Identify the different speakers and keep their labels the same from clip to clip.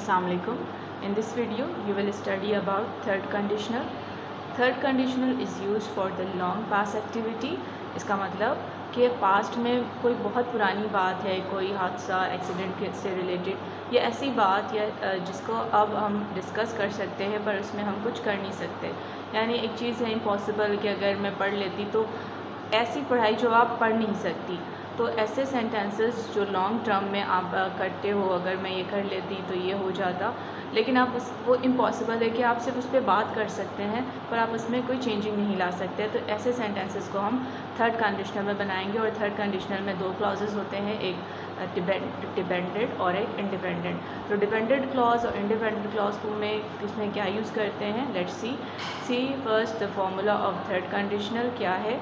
Speaker 1: Assalamualaikum. In this video you will study about third conditional. Third conditional is used for the long past activity. इसका मतलब कि past में कोई बहुत पुरानी बात है, कोई हादसा एक्सीडेंट से रिलेटेड या ऐसी बात या जिसको अब हम डिस्कस कर सकते हैं पर उसमें हम कुछ कर नहीं सकते। यानी एक चीज़ है इम्पॉसिबल कि अगर मैं पढ़ लेती तो ऐसी पढ़ाई जो आप पढ़ नहीं सकती। तो ऐसे सेंटेंसेस जो लॉन्ग टर्म में आप करते हो, अगर मैं ये कर लेती तो ये हो जाता, लेकिन आप वो इम्पॉसिबल है कि आप सिर्फ उस पर बात कर सकते हैं पर आप उसमें कोई चेंजिंग नहीं ला सकते। तो ऐसे सेंटेंसेस को हम थर्ड कंडीशनल में बनाएंगे। और थर्ड कंडीशनल में दो क्लॉजेस होते हैं, एक डिपेंडेंट और एक इंडिपेंडेंट। तो डिपेंडेंट क्लॉज और इंडिपेंडेंट क्लॉज को में इसमें क्या यूज़ करते हैं, let's see first the formula of third conditional क्या है।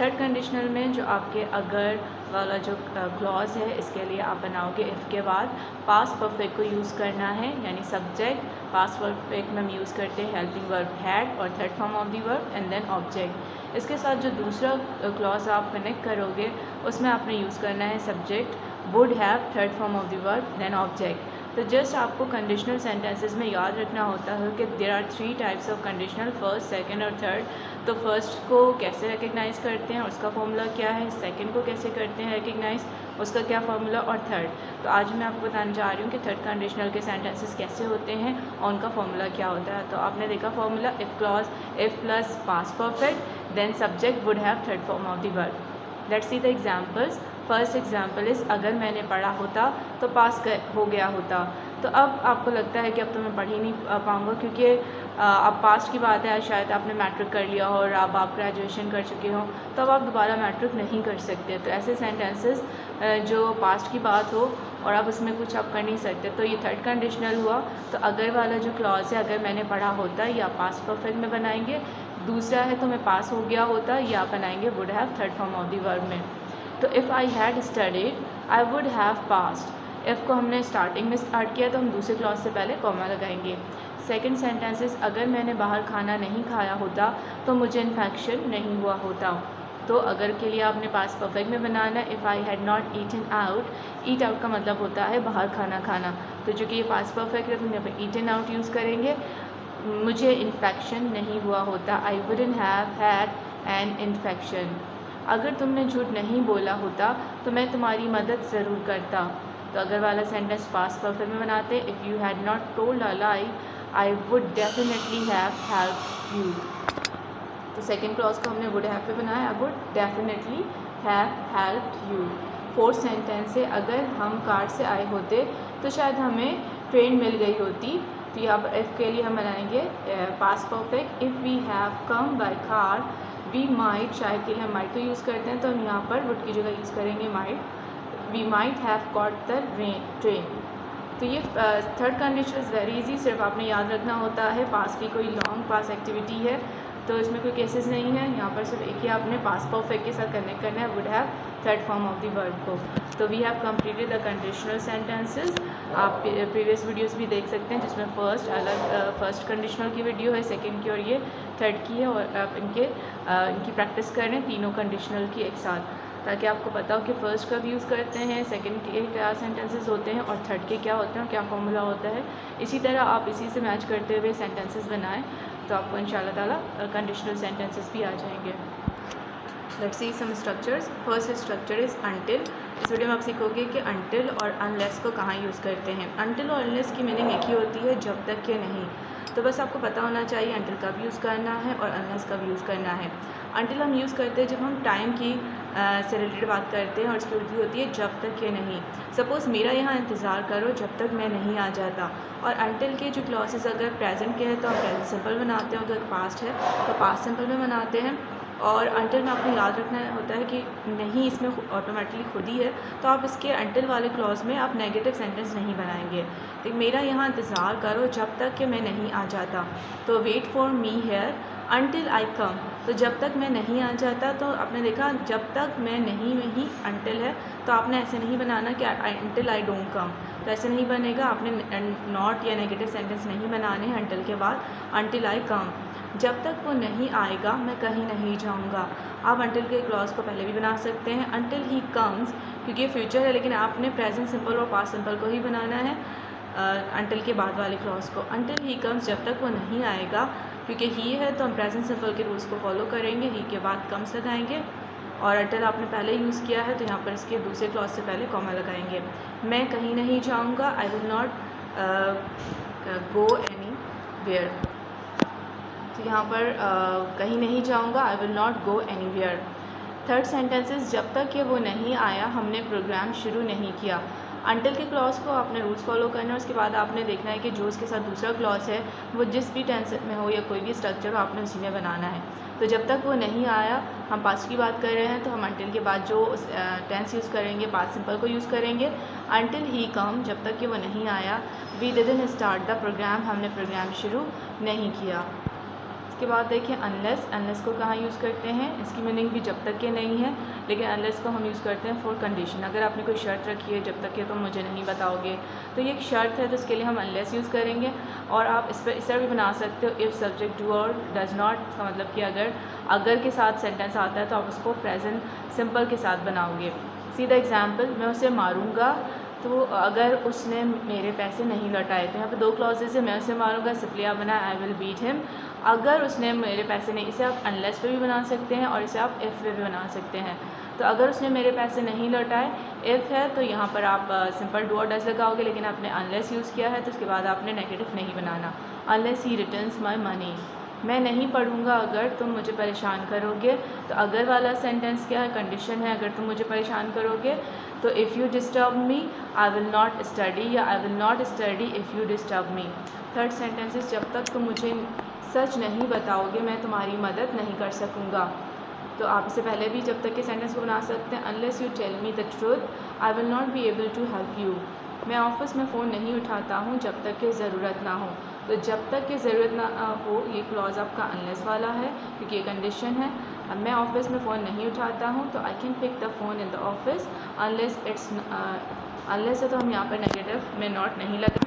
Speaker 1: थर्ड कंडीशनल में जो आपके अगर वाला जो क्लॉज है इसके लिए आप बनाओगे इफ़ के बाद पास्ट परफेक्ट को यूज़ करना है, यानी सब्जेक्ट पास्ट परफेक्ट में हम यूज़ करते हैं हेल्पिंग वर्ब हैड और third form of the verb and then object. इसके साथ जो दूसरा क्लॉज आप कनेक्ट करोगे उसमें आपने यूज़ करना है subject would have third form of the verb then object. तो जस्ट आपको कंडीशनल सेंटेंसेस में याद रखना होता है कि there are three types of conditional, first second और थर्ड। तो फर्स्ट को कैसे रिकग्नाइज़ करते हैं, उसका फॉर्मूला क्या है, सेकंड को कैसे करते हैं रिकग्नाइज़, उसका क्या फॉर्मूला, और थर्ड। तो आज मैं आपको बताने जा रही हूँ कि थर्ड कंडीशनल के सेंटेंसेस कैसे होते हैं और उनका फॉर्मूला क्या होता है। तो आपने देखा formula, if clause if plus past perfect then subject would have third form of the verb. Let's see the examples. First example is अगर मैंने पढ़ा होता तो पास हो गया होता। तो अब आपको लगता है कि अब तो मैं पढ़ ही नहीं पाऊँगा क्योंकि अब पास्ट की बात है, शायद आपने मैट्रिक कर लिया हो और अब आप ग्रेजुएशन कर चुके हो तो अब आप दोबारा मैट्रिक नहीं कर सकते। तो ऐसे सेंटेंसेस जो पास्ट की बात हो और अब उसमें कुछ आप कर नहीं सकते तो ये थर्ड कंडीशनल हुआ। तो अगर वाला जो क्लॉज है अगर मैंने पढ़ा होता या पास्ट परफेक्ट में बनाएंगे, दूसरा है तो मैं पास हो गया होता या बनाएंगे would have third form of the verb में। तो if I had studied I would have passed. If को हमने स्टार्टिंग में स्टार्ट किया तो हम दूसरे क्लॉज से पहले कॉमा लगाएंगे। सेकंड सेंटेंसेस अगर मैंने बाहर खाना नहीं खाया होता तो मुझे इन्फेक्शन नहीं हुआ होता। तो अगर के लिए आपने पास्ट परफेक्ट में बनाना है, if I had not eaten out, eat out का मतलब होता है बाहर खाना खाना। तो चूँकि ये पास्ट परफेक्ट है तो यहाँ पर ईटन आउट यूज़ करेंगे, मुझे इन्फेक्शन नहीं हुआ होता, I wouldn't have had an infection. अगर तुमने झूठ नहीं बोला होता तो मैं तुम्हारी मदद ज़रूर करता। तो अगर वाला सेंटेंस पास्ट परफेक्ट में बनाते, if you had not told a lie I would definitely have help you. तो सेकेंड क्लॉज को हमने वुड हैव पे बनाया, I would definitely have helped you. Fourth sentence है अगर हम कार से आए होते तो शायद हमें ट्रेन मिल गई होती। तो यहाँ पर इफ़ के लिए हम बनाएंगे past perfect, if we have come by car we might, शायद के लिए हम माइट को यूज़ करते हैं तो हम यहाँ पर वुड की जगह यूज़ करेंगे might, we might have caught the train. तो ये third condition is very easy, सिर्फ आपने याद रखना होता है पास की कोई लॉन्ग पास एक्टिविटी है तो इसमें कोई केसेस नहीं है। यहाँ पर सिर्फ एक ही आपने पास्ट परफेक्ट के साथ कनेक्ट करना है would have third form of the verb को। तो we have completed the conditional sentences. आप प्रीवियस वीडियोस भी देख सकते हैं जिसमें फर्स्ट कंडीशनल की वीडियो है, सेकंड की और ये थर्ड की है, और आप इनकी प्रैक्टिस करें तीनों कंडीशनल की एक साथ ताकि आपको पता हो कि फ़र्स्ट कब यूज़ करते हैं, सेकंड के क्या सेंटेंसेस होते हैं और थर्ड के क्या होते हैं और क्या फॉर्मूला होता है। इसी तरह आप इसी से मैच करते हुए सेंटेंसेस बनाएं तो आपको इंशाल्लाह ताला कंडीशनल सेंटेंसेस भी आ जाएंगे। Let's see some structures. First structure is until. इस वीडियो में आप सीखोगे कि अनटिल और अनलेस को कहाँ यूज़ करते हैं। अनटिल और अनलेस की मीनिंग एक ही होती है, जब तक कि नहीं। तो बस आपको पता होना चाहिए अनटिल कब यूज़ करना है और अनलेस कब यूज़ करना है। अनटिल हम यूज़ करते हैं जब हम टाइम की से रिलेटेड बात करते हैं और इसकी उर्दू होती है जब तक कि नहीं। सपोज़ मेरा यहाँ इंतज़ार करो जब तक मैं नहीं आ जाता। और अनटिल के जो क्लॉसेस अगर प्रेजेंट के हैं तो हम प्रेजेंट सिंपल बनाते हैं, अगर पास्ट है तो पास्ट सिंपल में बनाते हैं। और अनटिल में आपको याद रखना होता है कि नहीं इसमें ऑटोमेटिकली खुद ही है तो आप इसके अनटिल वाले क्लॉज में आप नेगेटिव सेंटेंस नहीं बनाएंगे। तो मेरा यहाँ इंतज़ार करो जब तक कि मैं नहीं आ जाता, तो wait for me here until I come. तो जब तक मैं नहीं आ जाता, तो आपने देखा जब तक मैं नहीं में ही अनटिल है, तो आपने ऐसे नहीं बनाना कि अनटिल आई डोंट कम, तो ऐसे नहीं बनेगा। आपने नॉट या नेगेटिव सेंटेंस नहीं बनाने हैं अनटिल के बाद, अनटिल आई कम। जब तक वो नहीं आएगा मैं कहीं नहीं जाऊंगा। आप अनटिल के क्लॉज को पहले भी बना सकते हैं अनटिल ही कम्स, क्योंकि ये फ्यूचर है लेकिन आपने प्रेजेंट सिंपल और पास्ट सिंपल को ही बनाना है। अंटिल के बाद वाले क्लॉज को। अंटिल ही कम्स, जब तक वो नहीं आएगा, क्योंकि ही है तो हम प्रेजेंट सिंपल के रूल्स को फॉलो करेंगे। ही के बाद कम्स लगाएंगे, और अंटिल आपने पहले यूज़ किया है तो यहाँ पर इसके दूसरे क्लॉज से पहले कॉमा लगाएंगे। मैं कहीं नहीं जाऊँगा, I will not go anywhere. तो यहाँ पर कहीं नहीं जाऊँगा, I will not go anywhere. Third sentences, जब तक ये वो नहीं आया हमने प्रोग्राम शुरू नहीं किया। अंटिल के क्लॉज को आपने रूल्स फॉलो करना है, उसके बाद आपने देखना है कि जो उसके साथ दूसरा क्लॉज है वो जिस भी टेंस में हो या कोई भी स्ट्रक्चर हो, आपने उसी में बनाना है। तो जब तक वो नहीं आया, हम पास्ट की बात कर रहे हैं तो हम अंटिल के बाद जो टेंस यूज़ करेंगे, पास्ट सिंपल को यूज़ करेंगे। अंटिल ही कम, जब तक कि वो नहीं आया। We didn't start the program, हमने प्रोग्राम शुरू नहीं किया। इसके बाद देखिए अनलेस। अनलेस को कहाँ यूज़ करते हैं, इसकी मीनिंग भी जब तक के नहीं है, लेकिन अनलेस को हम यूज़ करते हैं फॉर कंडीशन। अगर आपने कोई शर्त रखी है जब तक के तुम मुझे नहीं बताओगे, तो ये एक शर्त है, तो इसके लिए हम अनलेस यूज़ करेंगे। और आप इस पर इस तरह भी बना सकते हो, इफ़ सब्जेक्ट डू और डज़ नॉट, का मतलब कि अगर के साथ सेंटेंस आता है तो आप उसको प्रेजेंट सिंपल के साथ बनाओगे। सीधा एग्जाम्पल, मैं उसे मारूँगा, तो अगर उसने मेरे पैसे नहीं लौटाए, तो यहाँ पे दो क्लॉजेज है, मैं उसे मारूंगा, सिंपली आप बनाए आई विल बीट हिम। अगर उसने मेरे पैसे नहीं, इसे आप अनलेस पे भी बना सकते हैं और इसे आप इफ़ पे भी बना सकते हैं। तो अगर उसने मेरे पैसे नहीं लौटाए, इफ़ है तो यहाँ पर आप सिंपल डू और डज लगाओगे, लेकिन आपने अनलेस यूज़ किया है तो उसके बाद आपने नेगेटिव नहीं बनाना। Unless he returns my money, मैं नहीं पढ़ूँगा अगर तुम मुझे परेशान करोगे। तो अगर वाला सेंटेंस क्या है, कंडीशन है, अगर तुम मुझे परेशान करोगे। तो if you disturb me I will not study, या I will not study if you disturb me. Third sentences, जब तक तुम मुझे सच नहीं बताओगे मैं तुम्हारी मदद नहीं कर सकूँगा। तो आप इससे पहले भी जब तक के सेंटेंस को बना सकते हैं। Unless you tell me the truth I will not be able to help you, मैं ऑफिस में फ़ोन नहीं उठाता हूँ जब तक कि ज़रूरत ना हो। तो जब तक कि ज़रूरत ना हो, ये क्लॉज आपका अनलेस वाला है, क्योंकि ये कंडीशन है। अब मैं ऑफिस में फ़ोन नहीं उठाता हूँ, तो I can pick the phone in the office unless it's unless है तो हम यहाँ पर नेगेटिव में नॉट नहीं लगा,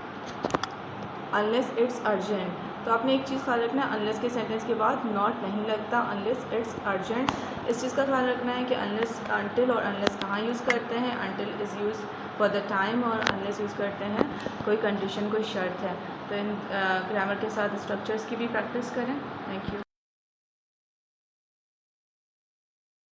Speaker 1: अनलेस इट्स अर्जेंट। तो आपने एक चीज़ ख्याल रखना है, अनलेस के सेंटेंस के बाद नॉट नहीं लगता, अनलेस इट्स अर्जेंट। इस चीज़ का ख्याल रखना है कि अनलेस, अंटिल और अनलेस कहाँ यूज़ करते हैं। Until is use for the time, और अनलेस यूज़ करते हैं कोई कंडीशन, कोई शर्त है। तो इन ग्रामर के साथ स्ट्रक्चर्स की भी प्रैक्टिस करें। Thank you.